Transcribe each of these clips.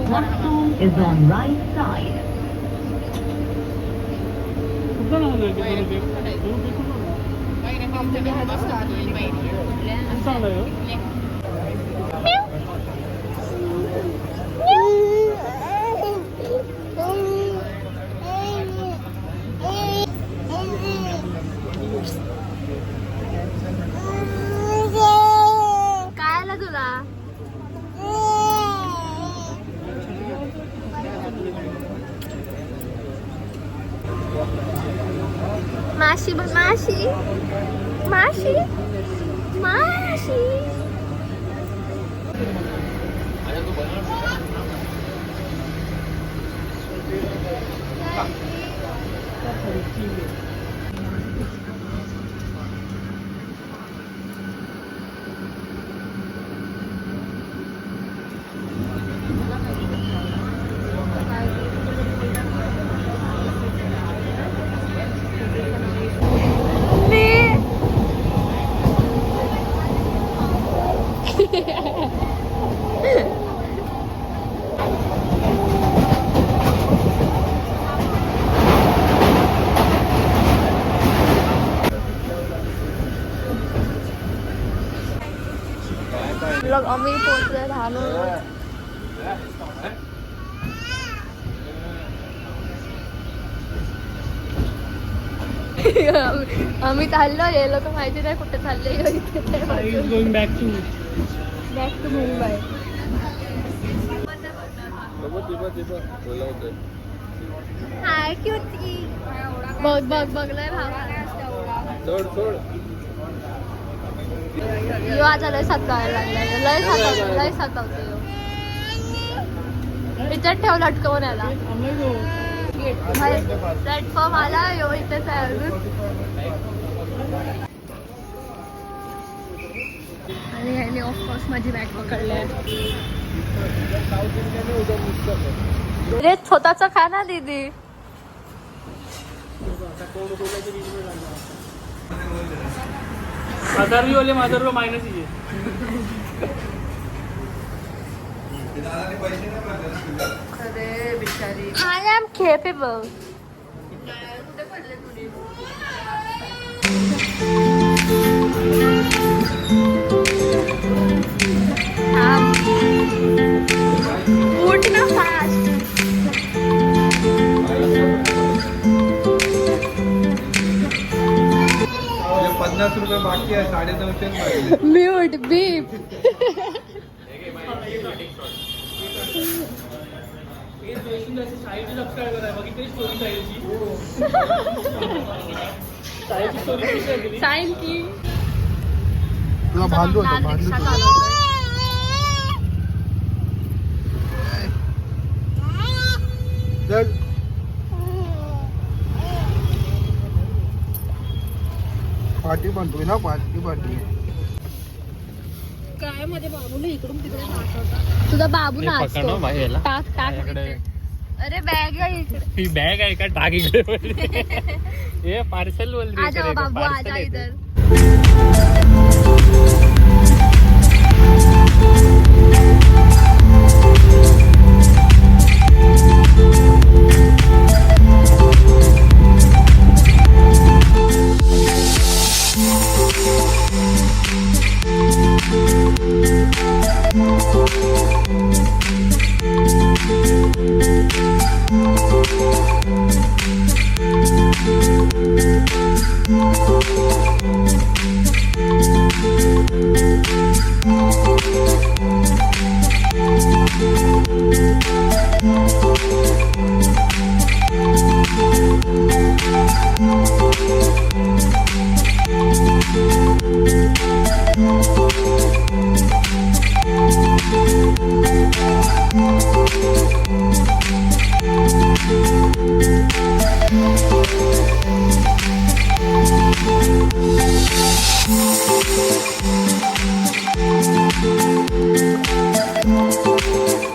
Platform is on right side. काय आलं तुला? माशी माशी माशी माशी लोग आम्ही पोहोचले राहलो. आम्ही चाललो, हे लोक माहिती नाही कुठे चालले. Back to Mumbai. Hi cutie. बघ बघ बघ लय भाव. यो आता लय सातवायला लागलाय. लय सातवतो यो. इथं ठेव लटकवून याला. प्लॅटफॉर्म आला यो इथेच आहे अजून. आणि ह्याने ऑफकोर्स माझी बॅग पकडली आहे. रे स्वतःच खा ना दीदी. माझा मायनस अरे बिचारी. I am capable. उठ ना फास्ट. 50 रुपये बाकी आहे. 950 म्यूट बीप. साइन की तुला भांडू पार्टी बनतोय ना. पार्टी काय मध्ये बाबूला इकडून तिकडे नाचवता. तुझा बाबू नाचतो. टाक टाक. अरे बॅग आहे इकडे. ही बॅग आहे का? टाक इकडे. हे पार्सल बोल रही. आजा बाबू आजा इधर.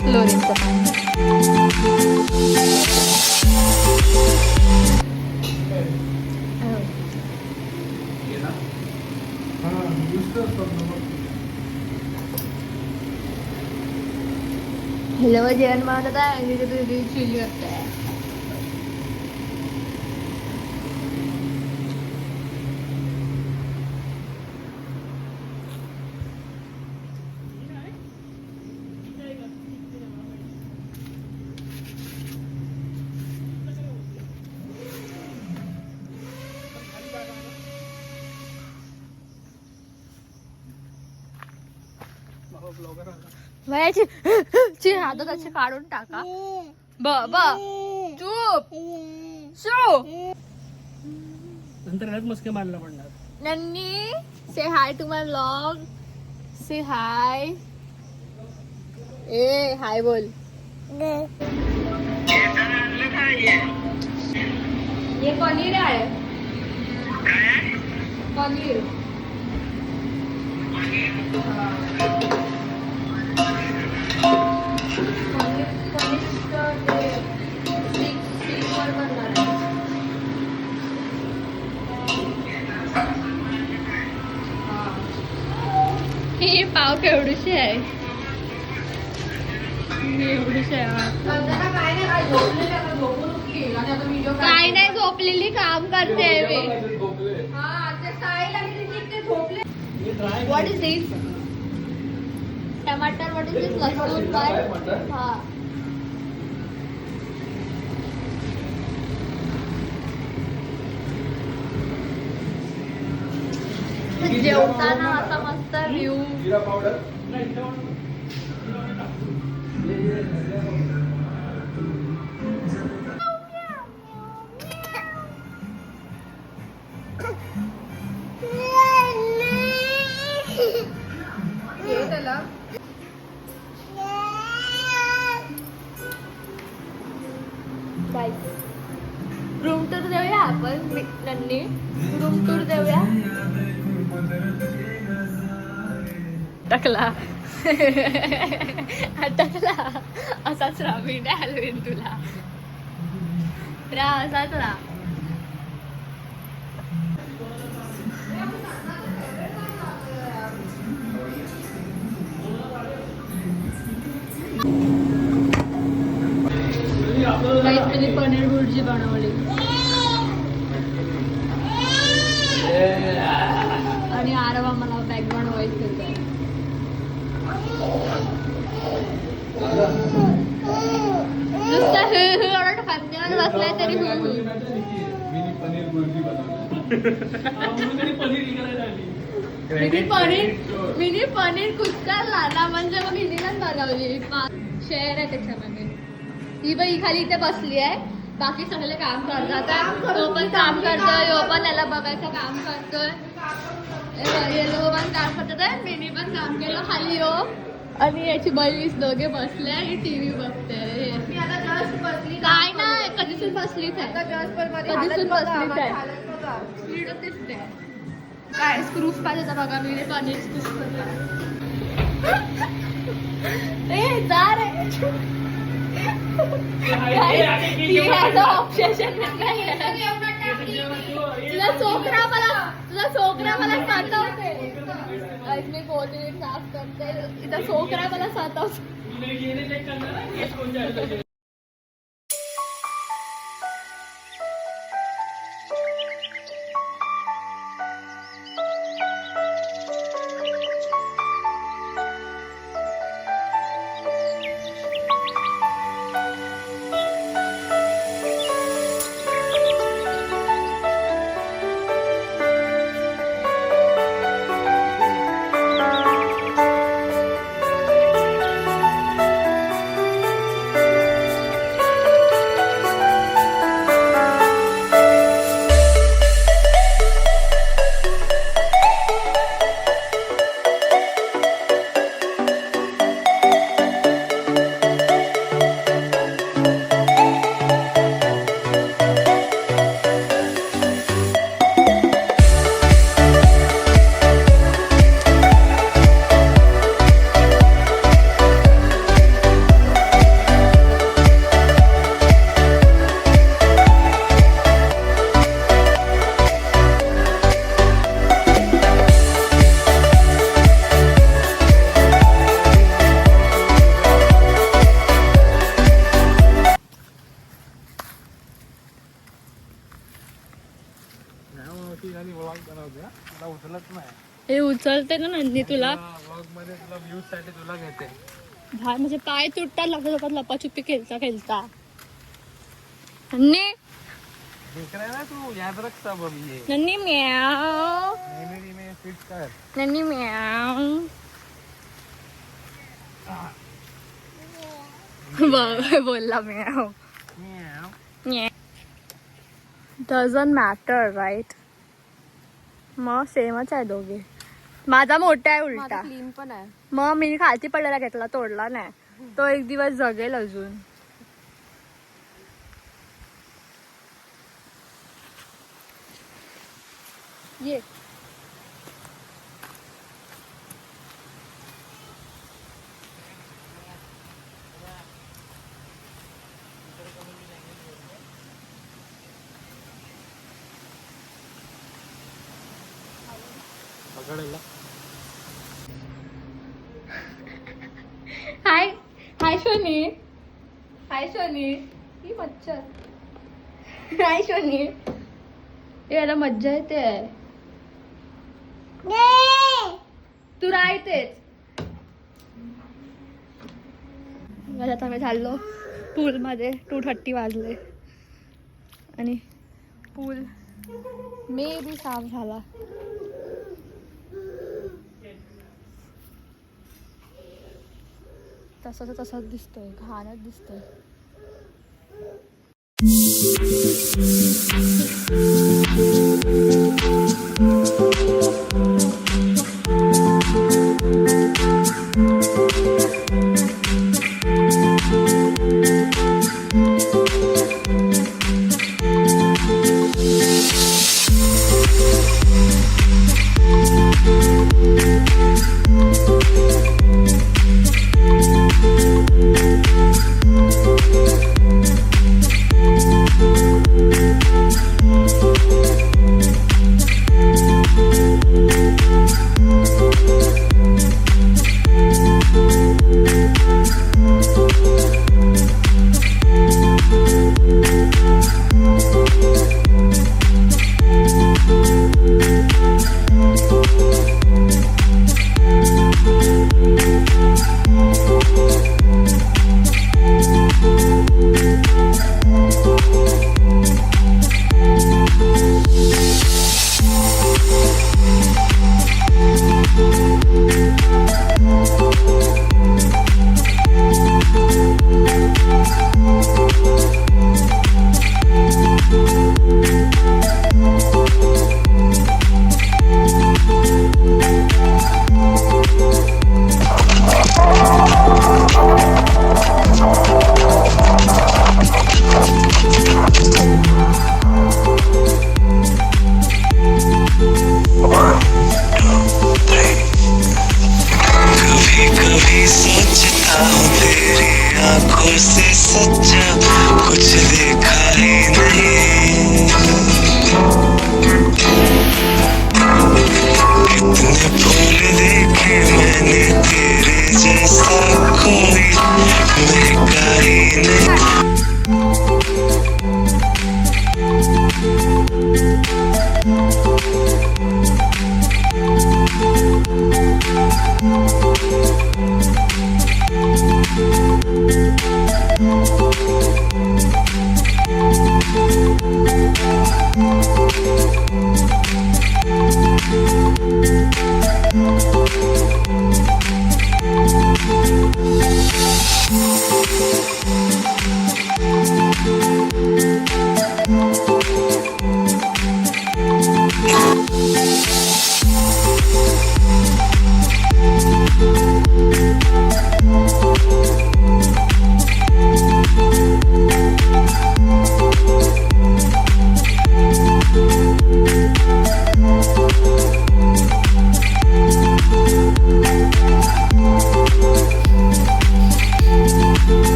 क्लोरीनचं पाणी. हॅलो जेवण बनवत आहे चिली करताय. वयाची हातात असे काढून टाका. चूप शो. नंतर मस्के मारला पडणार. नन्नी से हाय टू माय व्लॉग. से हाय. ए हाय बोल. ये पनीर आहे. पनीर. ही पाव केवढीशी आहे. एवढीशी आहे. काय नाही झोपलेली काम करते मी. व्हॉट इज दिस. टमाटर. व्हॉट इज दिस. लसूण काय. हा जेवताना आता मस्त व्ह्यू. जिरा पावडर. रूम टूर देऊया आपण. नन्नी रूम टूर देऊया. अटकला. असाच राहा. मी नाही हलवीन तुला. असाच राहा. मैंने पनीर भुर्जी बनवली आणि आरवा मला बॅग बनवायचं आहे. नुसता खांद्यावर बसलाय तरी मिनी पनीर कुस्करला ना म्हणजे मग हिनीलाच बनवली. शेअर आहे त्याच्यामध्ये. ही बाई खाली इथे बसली आहे. बाकी सगळे काम करतात. तो पण काम करतोय. यो पण याला बघायचं काम करतोय. येलो पण काम करतात आहे. मिनी पण काम केलं खाली यो. आणि याची बहीण दोघे बसले आणि टीव्ही बघते. काय नाही कधीच बसलीच आहे. कधीच बसलीच आहे. काय स्क्रूप पाहिजे तर बघा. मी पनीर स्क्रूप जा रे. ऑब्सेशन तुझा चोकरा मला सातवते. मी बोलली साफ करते. इथं चोकरा मला सातवते. उचलत नाही हे उचलते ना नंदी तुला व्लॉग मध्ये तुला व्ह्यूज साठी तुला घेते भाई म्हणजे पाय तुटतात लागतात लपाछुपी खेळता खेळता नन्नी देख रहा है ना तू याद रख सब अब ये नन्नी म्याव मेमोरी में फिट कर नन्नी म्याव बोलला म्याव डझंट मॅटर राईट मग सेमच आहे दोघे माझा मोठा आहे उलटा क्लीन पण आहे. मग मी खालती पडलेला घेतला तोडला नाही तो एक दिवस जगेल अजून ये पकड़ेला हाय हाय शोनी हाय शोनी ही मच्छर हाय शोनी याला मज्जा येते तू राहतेच आता आम्ही चाललो पूल मध्ये 2:30 वाजले आणि पूल मे बी साफ झाला तसंच दिसतोय घाणच दिसतोय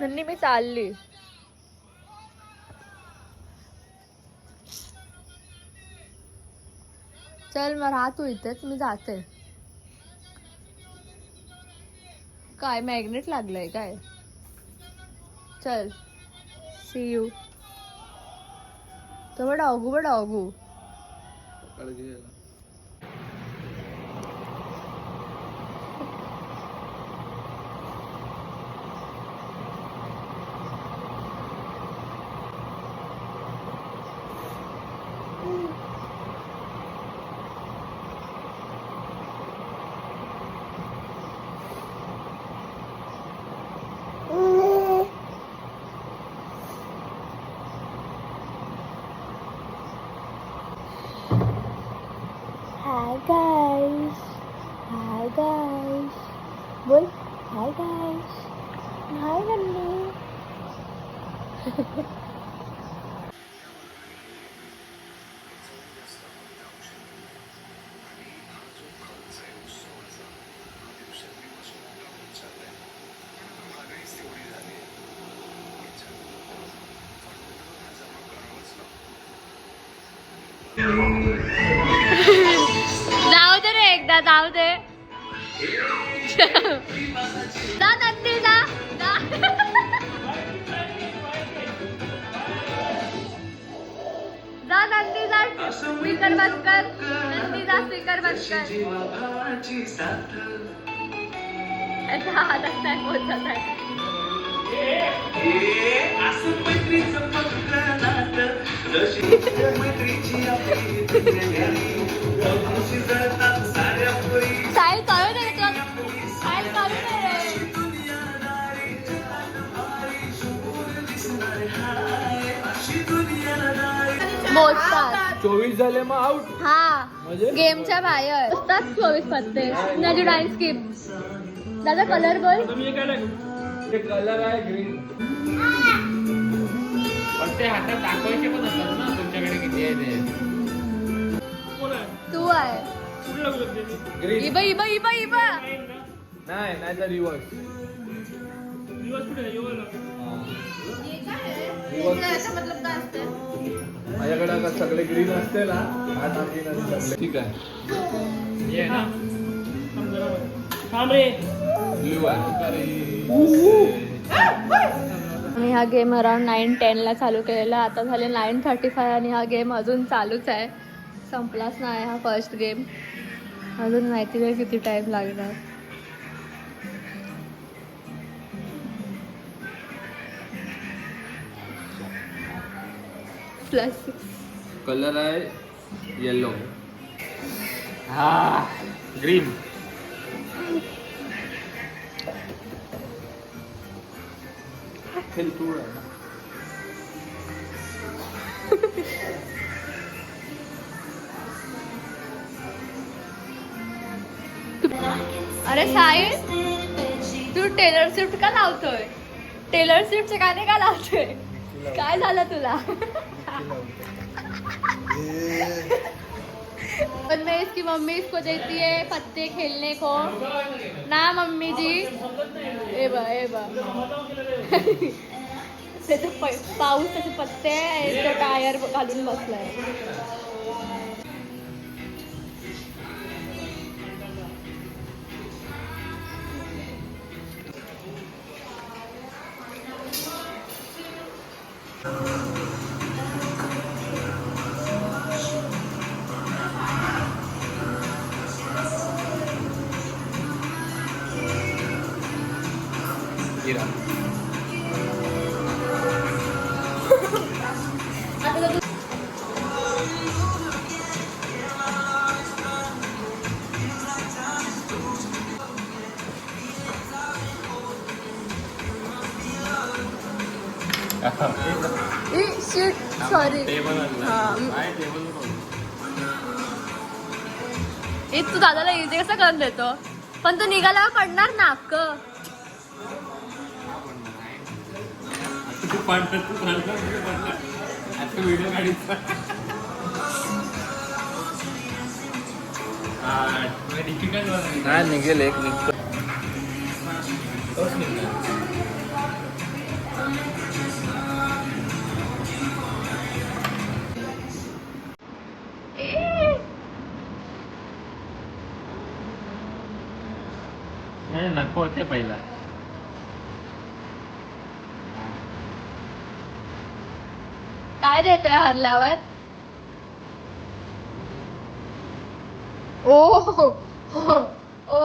नंदी मी चालली. चल मग राहा तू इथेच, मी जाते. काय मॅग्नेट लागलंय काय? चल सी यू. तो बडा ऑगू. Hi guys. बोल hi guys. Hi नन्नी. जाऊ दे रे एकदा, जाऊ दे. जा नंदी जा. जा नंदी जा. स्पीकर बंद कर. नंदी जा, स्पीकर बंद कर. हातात नाही पोचत आहे. साहिल करू दे रे. साहिल करू दे रे. मोजतात 24 झाले मग आउट. हा म्हणजे? गेमच्या बाहेर असतात 24 पत्ते. नदी डान्स स्किप. दादा कलर बोल. कलर आहे ग्रीन. पण ते हातात दाखवायचे पण असतात ना तुमच्याकडे किती आहे ते. तू आहे. ग्रीन इबा इबा इबा इबा. नाही तर रिवर्स. माझ्याकडे आता सगळे ग्रीन असते ना. ठीक आहे. ब्लू आहे. आणि हा गेम अराउंड 9-10 ला चालू केलेला. आता झाले 9:35 आणि हा गेम अजून चालूच आहे. संपलाच नाही हा फर्स्ट गेम. अजून माहिती नाही किती टाइम लागणार. प्लस कलर आहे येलो. हा ग्रीन. तू आहे. अरे साहिल, तू टेलर स्विफ्ट का लावतोय? टेलर स्विफ्टचे गाणे का लावतोय? काय झालं तुला? मैं इसकी मम्मी इसको देती है पत्ते खेलने को ना मम्मी जी. ए बा त्याचे पाऊस त्याचे पत्ते आहे. तो टायर घालून बसलाय. सॉरी. तू दादाला इझी कसं करून देतो. पण तू निघाला पडणार ना अक्क. व्हिडिओ निघेल एक होते पहिला. काय देतोय हरल्यावर? ओ हो ओ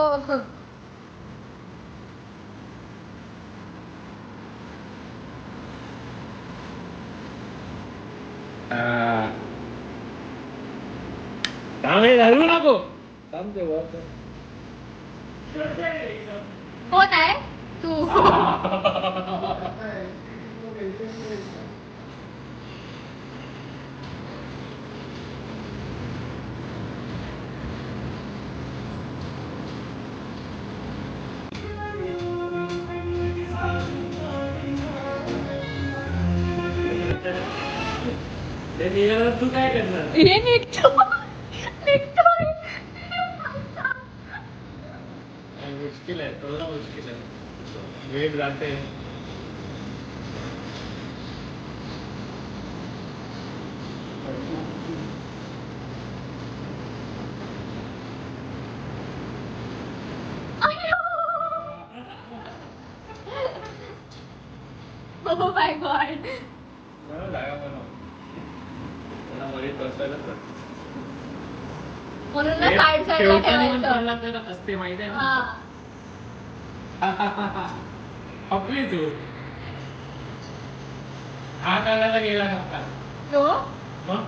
हलवू नको. थांबते वर. कोण आहे तू? तू काय करणार? हे निघतो निघतोय. मुश्किल आहे, थोडा मुश्किल आहे. वेळ जाते. Oh my god. जागा बनव. वरीत बसायला तर. म्हणून ना साईड साईडला ठेवायचं. असते माहिती आहे हा. ना. आपली तू हा काढायला गेला नव्हता. हो? मग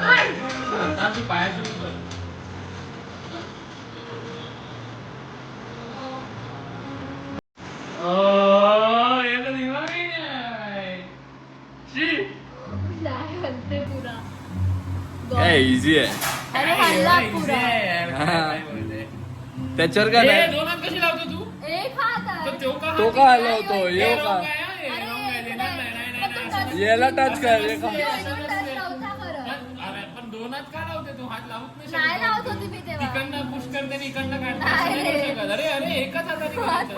आता तू पायातून बस. नाही हलते पुरा. काय इझी आहे. अरे हल्ला पुरा. त्याच्यावर काय नाही. दोनात कशी लावतो तू? एक हात आहे. तो का हलवतो ये का अरे, याला टच कर ये का. नव्हता करत. अरे पण दोनात का लावते तू? हात लावत नाही नाही शकत. लावत होती मी तेव्हा. इकडनं पुश करते आणि इकडनं काढते. नाही असं नाही रे. करू शकत. अरे अरे एकच हाताने करायचं.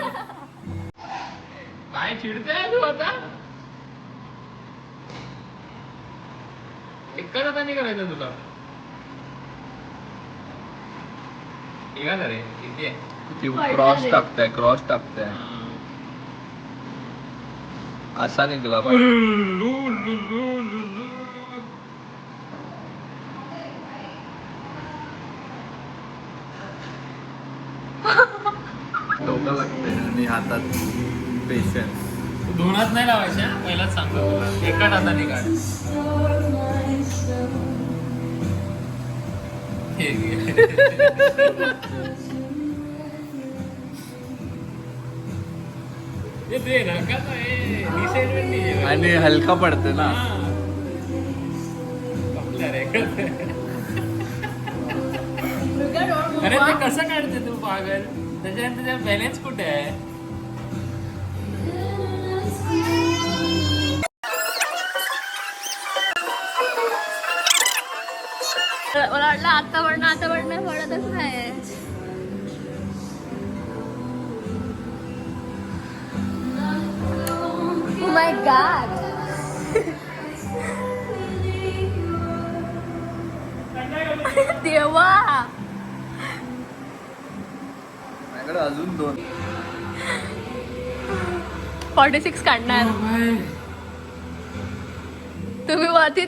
काय चिडते तू आता? एकच हाताने करायचं तुला. निघालं रे किती आहे? क्रॉस टाकताय क्रॉस टाकताय. असा निघला पाहिजे. डोकं लागते आणि हातात पेशन्स. दोनात नाही लावायच्या पहिलाच सांगतो तुला. एकाच हाताने काढ. हे घे. हे दे ना का हे डिसाइडमेंट नाही आहे. आणि हलका पडते ना. हा. कपला रे. अरे ते कसं काढते तू पागल? त्याच्यानंतर त्याचा बॅलन्स कुठे आहे? मला वाटलं आता पडणं पडतच नाही. Oh my god. देवा. माझ्याकडे अजून 2. 46 काढणार. तुम्ही वरती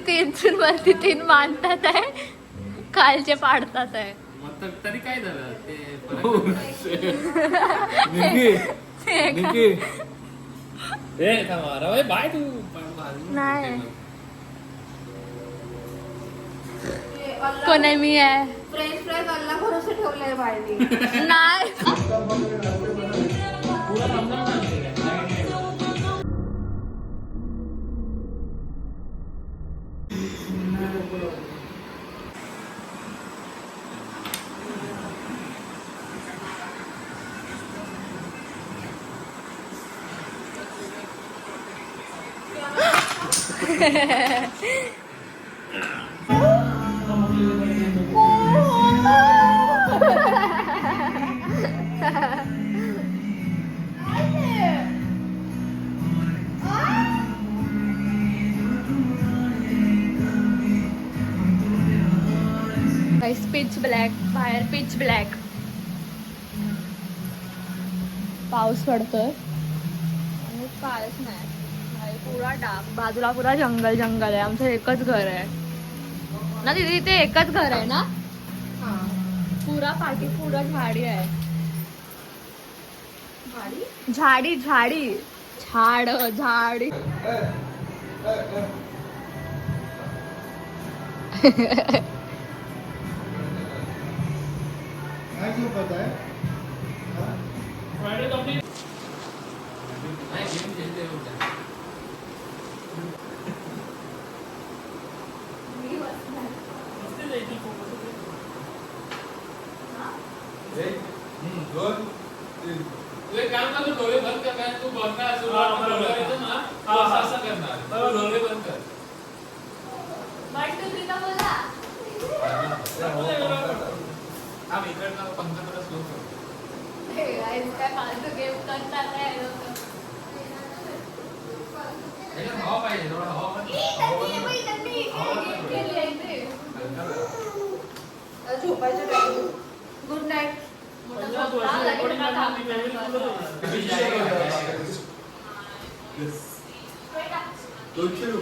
3 मानतात आहे, खालचे पाडतात आहे. मग तरी काय झालं ते बाय तू नाही. कोण आहे? मी आहे. फ्रेंच फ्राईज अल्ला भरोसे ठेवले बाहेर. नाही. पिच ब्लॅक, बाहेर पिच ब्लॅक. पाऊस पडतोय आणि कायच नाही भाई, पुरा डाग, बाजूला पुरा जंगल जंगल आहे. आमचं एकच घर आहे ना दीदी, इथे एकच घर आहे ना. पुरा पाठी पुरा झाडी आहे. झाडी झाडी झाड झाडी. तू एक काम कर, तू डोळे बंद कर. तू बघणार सुरुवात डोळे येतो ना, तू असं करणार. तू डोळे बंद कर. इकडनं पंखा थोडा स्लो कर. हवा पाहिजे, थोडा हवा गुड नाईट. ₹200.